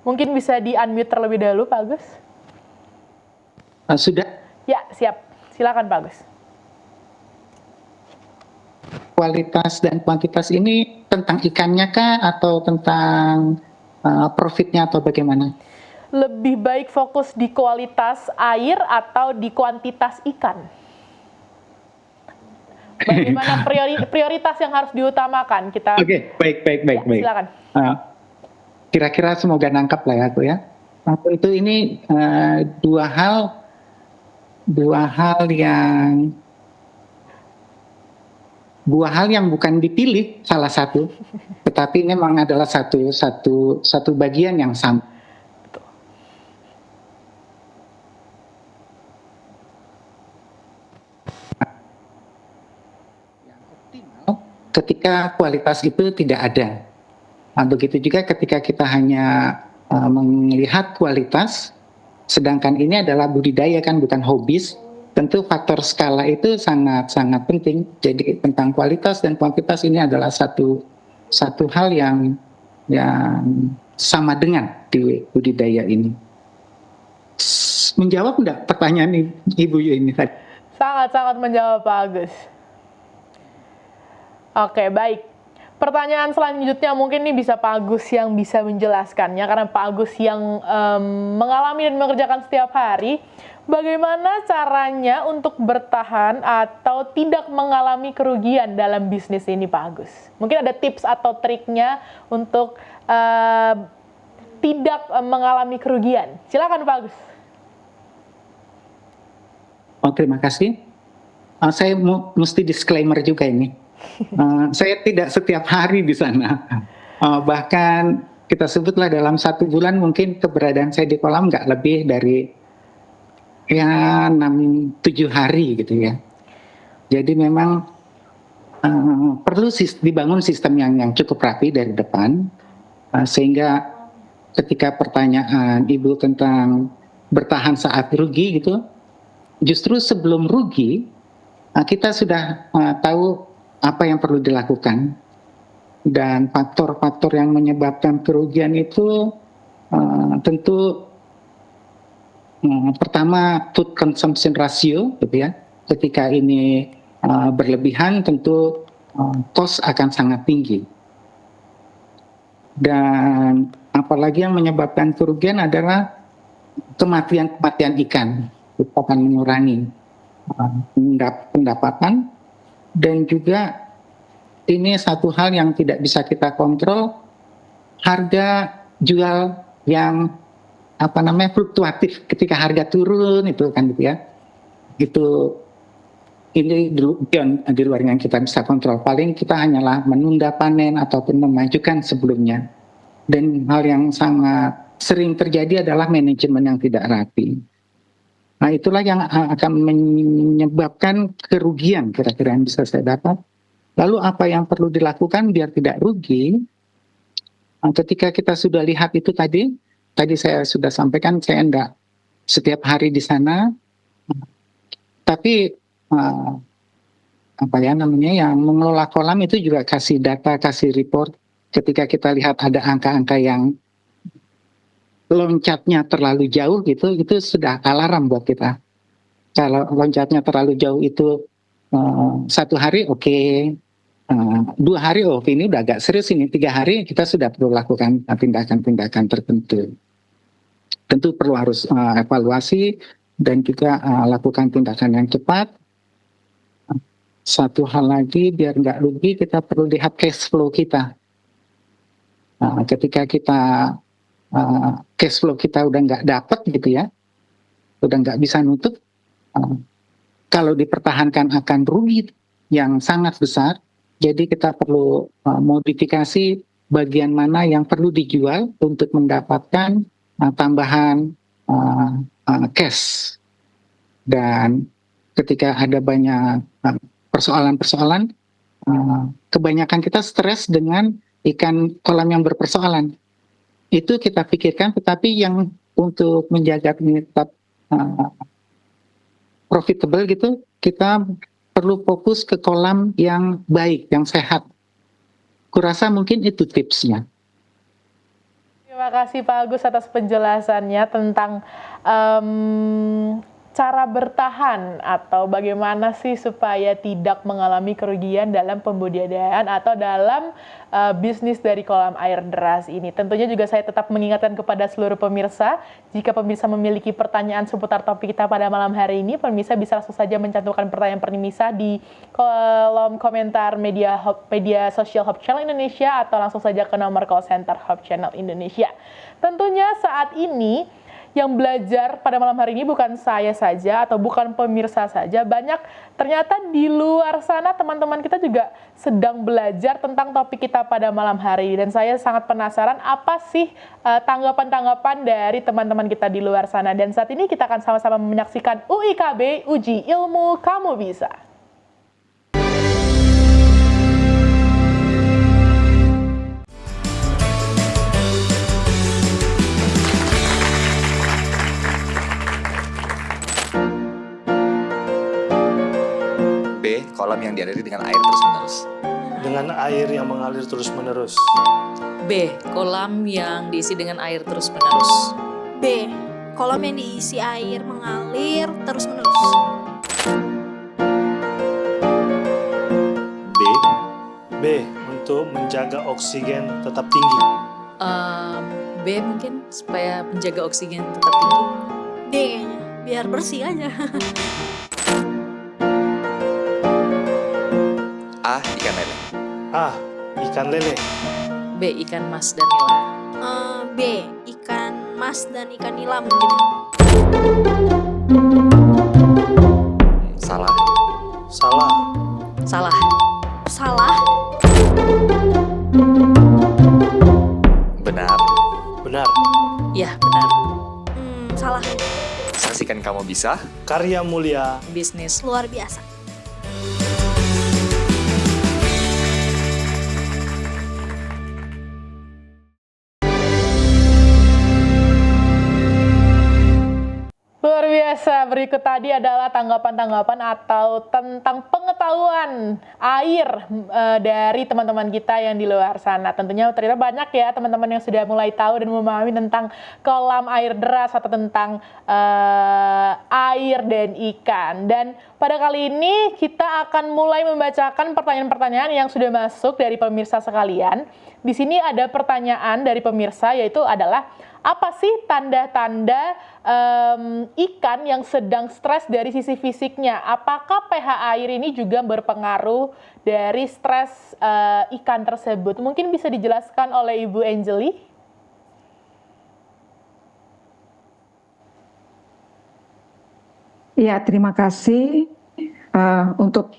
Mungkin bisa di-unmute terlebih dahulu, Pak Agus. Sudah. Ya, siap. Silakan, Pak Agus. Kualitas dan kuantitas ini tentang ikannya kah atau tentang profitnya atau bagaimana? Lebih baik fokus di kualitas air atau di kuantitas ikan? Bagaimana prioritas yang harus diutamakan? Oke, baik. Silakan. Kira-kira semoga nangkap lah ya aku ya. Itu ini dua hal yang bukan dipilih salah satu, tetapi ini memang adalah satu bagian yang sama. Yang optimal ketika kualitas itu tidak ada. Nah, begitu juga ketika kita hanya melihat kualitas, sedangkan ini adalah budidaya kan bukan hobis, tentu faktor skala itu sangat penting. Jadi tentang kualitas dan kuantitas ini adalah satu hal yang sama dengan di budidaya ini. Menjawab enggak pertanyaan Ibu ini tadi? Sangat menjawab Pak Agus. Oke, baik. Pertanyaan selanjutnya mungkin ini bisa Pak Agus yang bisa menjelaskannya, karena Pak Agus yang mengalami dan mengerjakan setiap hari. Bagaimana caranya untuk bertahan atau tidak mengalami kerugian dalam bisnis ini Pak Agus? Mungkin ada tips atau triknya untuk tidak mengalami kerugian. Silakan Pak Agus. Oh, terima kasih. Saya mesti disclaimer juga ini. Saya tidak setiap hari di sana. Bahkan kita sebutlah dalam 1 bulan mungkin keberadaan saya di kolam nggak lebih dari 6-7 hari gitu ya. Jadi memang perlu dibangun sistem yang cukup rapi dari depan, sehingga ketika pertanyaan Ibu tentang bertahan saat rugi gitu, justru sebelum rugi kita sudah tahu apa yang perlu dilakukan, dan faktor-faktor yang menyebabkan kerugian itu tentu pertama food consumption ratio gitu ya. Ketika ini berlebihan tentu cost akan sangat tinggi, dan apalagi yang menyebabkan kerugian adalah kematian ikan. Itu akan mengurangi pendapatan. Dan juga ini satu hal yang tidak bisa kita kontrol, harga jual yang fluktuatif. Ketika harga turun itu kan gitu ya, ini di luar yang kita bisa kontrol. Paling kita hanyalah menunda panen ataupun memajukan sebelumnya. Dan hal yang sangat sering terjadi adalah manajemen yang tidak rapi. Nah, itulah yang akan menyebabkan kerugian kira-kira yang bisa saya dapat. Lalu apa yang perlu dilakukan biar tidak rugi? Ketika kita sudah lihat itu tadi saya sudah sampaikan, saya enggak setiap hari di sana, tapi yang mengelola kolam itu juga kasih data, kasih report. Ketika kita lihat ada angka-angka yang loncatnya terlalu jauh gitu, itu sudah alarm buat kita. Kalau loncatnya terlalu jauh itu 1 hari oke, 2 hari ini udah agak serius, ini 3 hari kita sudah perlu lakukan tindakan-tindakan tertentu. Tentu perlu harus evaluasi dan juga lakukan tindakan yang cepat. Satu hal lagi biar nggak rugi, kita perlu lihat cash flow kita. Ketika kita cash flow kita udah nggak dapat gitu ya, udah nggak bisa nutup, kalau dipertahankan akan rugi yang sangat besar. Jadi kita perlu modifikasi bagian mana yang perlu dijual untuk mendapatkan tambahan cash. Dan ketika ada banyak persoalan-persoalan, kebanyakan kita stres dengan ikan kolam yang berpersoalan. Itu kita pikirkan, tetapi yang untuk menjaga ini tetap profitable gitu, kita perlu fokus ke kolam yang baik, yang sehat. Kurasa mungkin itu tipsnya. Terima kasih Pak Agus atas penjelasannya tentang cara bertahan atau bagaimana sih supaya tidak mengalami kerugian dalam pembudidayaan atau dalam bisnis dari kolam air deras ini. Tentunya juga saya tetap mengingatkan kepada seluruh pemirsa, jika pemirsa memiliki pertanyaan seputar topik kita pada malam hari ini, pemirsa bisa langsung saja mencantumkan pertanyaan pemirsa di kolom komentar media sosial Hope Channel Indonesia atau langsung saja ke nomor call center Hope Channel Indonesia. Tentunya saat ini yang belajar pada malam hari ini bukan saya saja atau bukan pemirsa saja, banyak ternyata di luar sana teman-teman kita juga sedang belajar tentang topik kita pada malam hari ini. Dan saya sangat penasaran apa sih tanggapan-tanggapan dari teman-teman kita di luar sana. Dan saat ini kita akan sama-sama menyaksikan UIKB, Uji Ilmu Kamu Bisa. B. Kolam yang dialiri dengan air terus-menerus. Dengan air yang mengalir terus-menerus. B. Kolam yang diisi dengan air terus-menerus. B. Kolam yang diisi air mengalir terus-menerus. B. B. Untuk menjaga oksigen tetap tinggi. B mungkin supaya menjaga oksigen tetap tinggi. D kayaknya, biar bersih aja. A. Ikan lele. A. Ikan lele. B. Ikan mas dan nila. B. Ikan mas dan ikan nila mungkin. Salah. Salah. Salah. Salah. Benar. Benar. Ya, benar. Salah. Saksikan Kamu Bisa. Karya mulia. Bisnis Luar biasa. Luar biasa, berikut tadi adalah tanggapan-tanggapan atau tentang pengetahuan air dari teman-teman kita yang di luar sana. Tentunya ternyata banyak ya teman-teman yang sudah mulai tahu dan memahami tentang kolam air deras atau tentang air dan ikan. Dan pada kali ini kita akan mulai membacakan pertanyaan-pertanyaan yang sudah masuk dari pemirsa sekalian. Di sini ada pertanyaan dari pemirsa, yaitu adalah apa sih tanda-tanda ikan yang sedang stres dari sisi fisiknya? Apakah pH air ini juga berpengaruh dari stres ikan tersebut? Mungkin bisa dijelaskan oleh Ibu Angeli? Ya, terima kasih untuk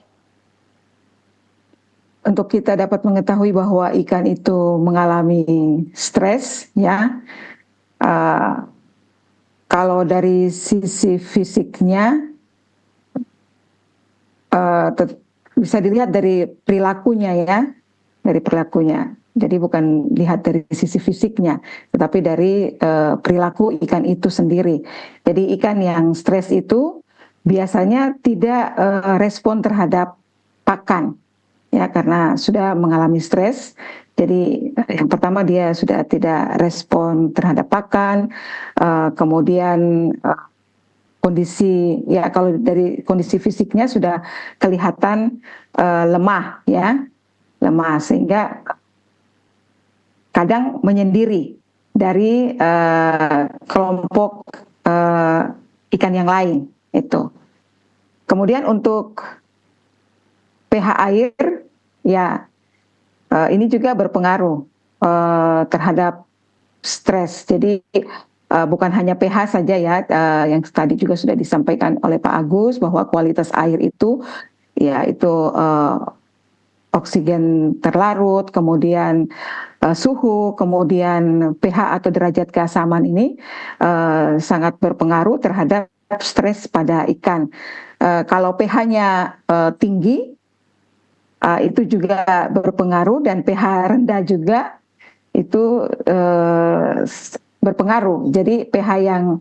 kita dapat mengetahui bahwa ikan itu mengalami stres, ya. Kalau dari sisi fisiknya bisa dilihat dari perilakunya, ya, dari perilakunya. Jadi bukan lihat dari sisi fisiknya, tetapi dari perilaku ikan itu sendiri. Jadi ikan yang stres itu biasanya tidak respon terhadap pakan, ya, karena sudah mengalami stres. Jadi yang pertama dia sudah tidak respon terhadap pakan, kemudian kondisi, ya, kalau dari kondisi fisiknya sudah kelihatan lemah, ya, lemah, sehingga kadang menyendiri dari kelompok ikan yang lain itu. Kemudian untuk pH air, ya, ini juga berpengaruh terhadap stres. Jadi bukan hanya pH saja, ya, yang tadi juga sudah disampaikan oleh Pak Agus bahwa kualitas air itu, ya, itu oksigen terlarut, kemudian suhu, kemudian pH atau derajat keasaman ini sangat berpengaruh terhadap stres pada ikan. Kalau pH-nya tinggi, itu juga berpengaruh, dan pH rendah juga itu berpengaruh. Jadi pH yang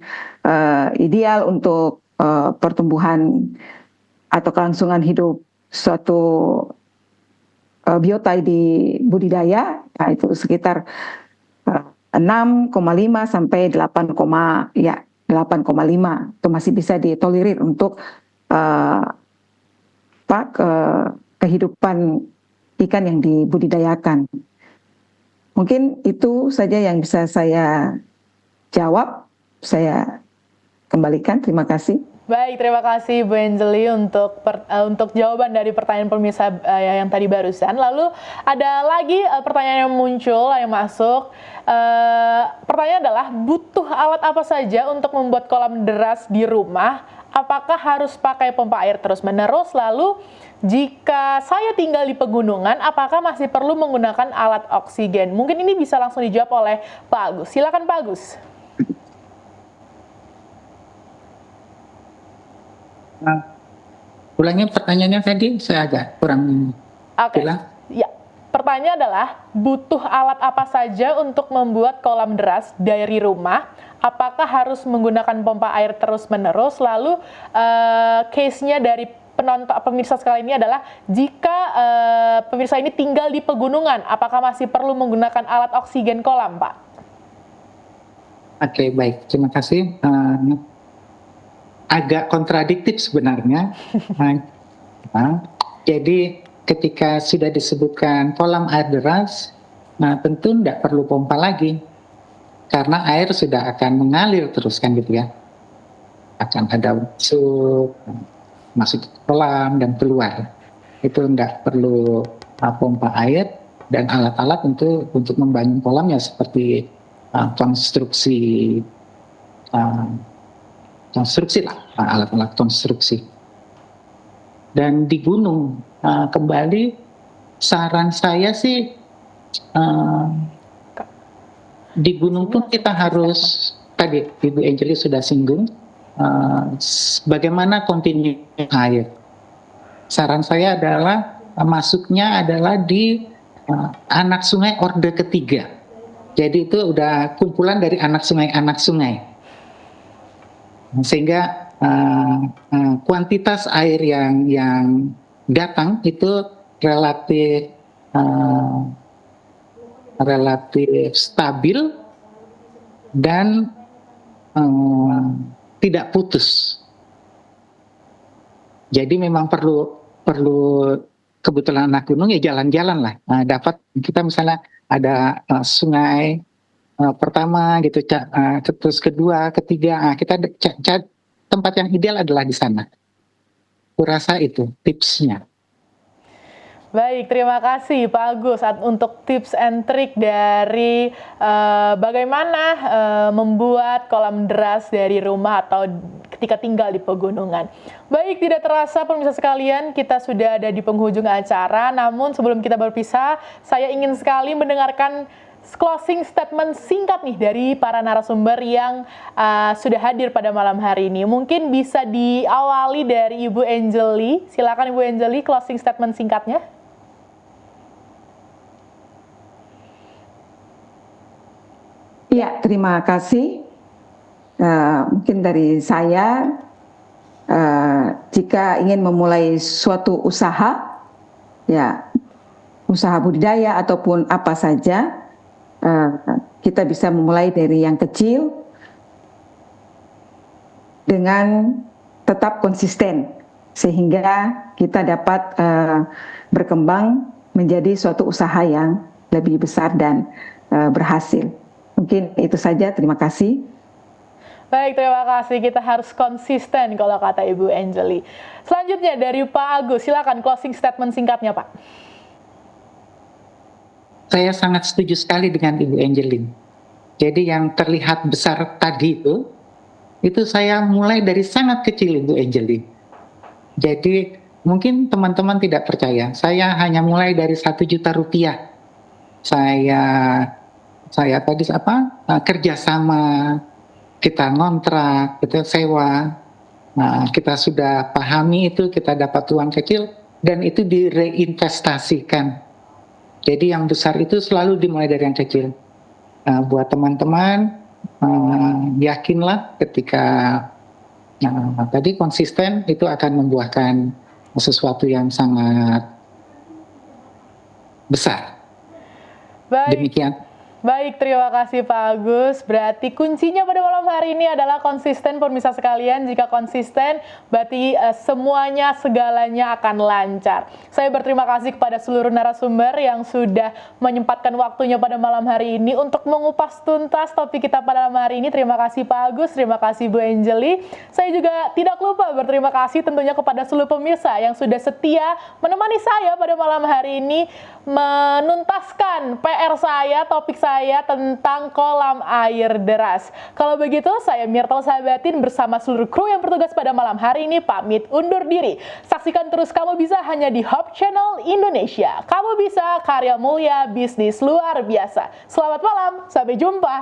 ideal untuk pertumbuhan atau kelangsungan hidup suatu biota di budidaya, itu sekitar 6,5 sampai 8,5 itu masih bisa ditolerir untuk kehidupan ikan yang dibudidayakan. Mungkin itu saja yang bisa saya jawab. Saya kembalikan. Terima kasih. Baik, terima kasih Bu Angelie untuk jawaban dari pertanyaan pemirsa yang tadi barusan. Lalu ada lagi pertanyaan yang muncul, yang masuk. Pertanyaan adalah, butuh alat apa saja untuk membuat kolam deras di rumah? Apakah harus pakai pompa air terus-menerus? Lalu, jika saya tinggal di pegunungan, apakah masih perlu menggunakan alat oksigen? Mungkin ini bisa langsung dijawab oleh Pak Agus. Silakan Pak Agus. Ulangi pertanyaannya tadi, saya agak kurang bilang. Ya, pertanyaan adalah, butuh alat apa saja untuk membuat kolam deras dari rumah? Apakah harus menggunakan pompa air terus-menerus? Lalu, case-nya dari pemirsa sekali ini adalah, jika pemirsa ini tinggal di pegunungan, apakah masih perlu menggunakan alat oksigen kolam, Pak? Oke, baik. Terima kasih. Agak kontradiktif sebenarnya. Jadi ketika sudah disebutkan kolam air deras, tentu tidak perlu pompa lagi, karena air sudah akan mengalir terus kan gitu ya. Akan ada masuk ke kolam dan keluar. Itu tidak perlu pompa air, dan alat-alat untuk membangun kolamnya seperti konstruksi lah, alat-alat konstruksi. Dan di gunung, kembali saran saya sih, di gunung pun kita harus, tadi Ibu Angelie sudah singgung, bagaimana kontinu air. Saran saya adalah masuknya adalah di anak sungai orde ketiga. Jadi itu udah kumpulan dari anak sungai. Sehingga kuantitas air yang datang itu relatif stabil dan tidak putus. Jadi memang perlu kebetulan anak gunung ya jalan-jalan lah. Dapat kita misalnya ada sungai pertama gitu, terus kedua, ketiga, kita tempat yang ideal adalah di sana. Kurasa itu tipsnya. Baik, terima kasih Pak Agus untuk tips and trik dari bagaimana membuat kolam deras dari rumah atau ketika tinggal di pegunungan. Baik, tidak terasa pemirsa sekalian, kita sudah ada di penghujung acara. Namun sebelum kita berpisah, saya ingin sekali mendengarkan closing statement singkat nih dari para narasumber yang sudah hadir pada malam hari ini. Mungkin bisa diawali dari Ibu Angelie. Silakan Ibu Angelie, closing statement singkatnya. Ya, terima kasih. Mungkin dari saya, jika ingin memulai suatu usaha, ya usaha budidaya ataupun apa saja, kita bisa memulai dari yang kecil dengan tetap konsisten, sehingga kita dapat berkembang menjadi suatu usaha yang lebih besar dan berhasil. Mungkin itu saja, terima kasih. Baik, terima kasih. Kita harus konsisten kalau kata Ibu Angelie. Selanjutnya dari Pak Agus, silakan closing statement singkatnya Pak. Saya sangat setuju sekali dengan Ibu Angelie. Jadi yang terlihat besar tadi itu saya mulai dari sangat kecil Ibu Angelie. Jadi mungkin teman-teman tidak percaya, saya hanya mulai dari 1 juta rupiah. saya tadi kerjasama, kita ngontrak, kita sewa. Nah, kita sudah pahami itu, kita dapat uang kecil dan itu direinvestasikan. Jadi yang besar itu selalu dimulai dari yang kecil. Buat teman-teman, yakinlah ketika tadi konsisten itu akan membuahkan sesuatu yang sangat besar. Demikian. Baik, terima kasih Pak Agus. Berarti kuncinya pada malam hari ini adalah konsisten, pemirsa sekalian. Jika konsisten, berarti semuanya, segalanya akan lancar. Saya berterima kasih kepada seluruh narasumber yang sudah menyempatkan waktunya pada malam hari ini untuk mengupas tuntas topik kita pada malam hari ini. Terima kasih Pak Agus, terima kasih Bu Angelie. Saya juga tidak lupa berterima kasih tentunya kepada seluruh pemirsa yang sudah setia menemani saya pada malam hari ini, menuntaskan PR saya, topik saya tentang kolam air deras. Kalau begitu, saya Myrtle Sahabatin bersama seluruh kru yang bertugas pada malam hari ini pamit undur diri. Saksikan terus Kamu Bisa hanya di Hope Channel Indonesia. Kamu Bisa, karya mulia, bisnis luar biasa. Selamat malam, sampai jumpa.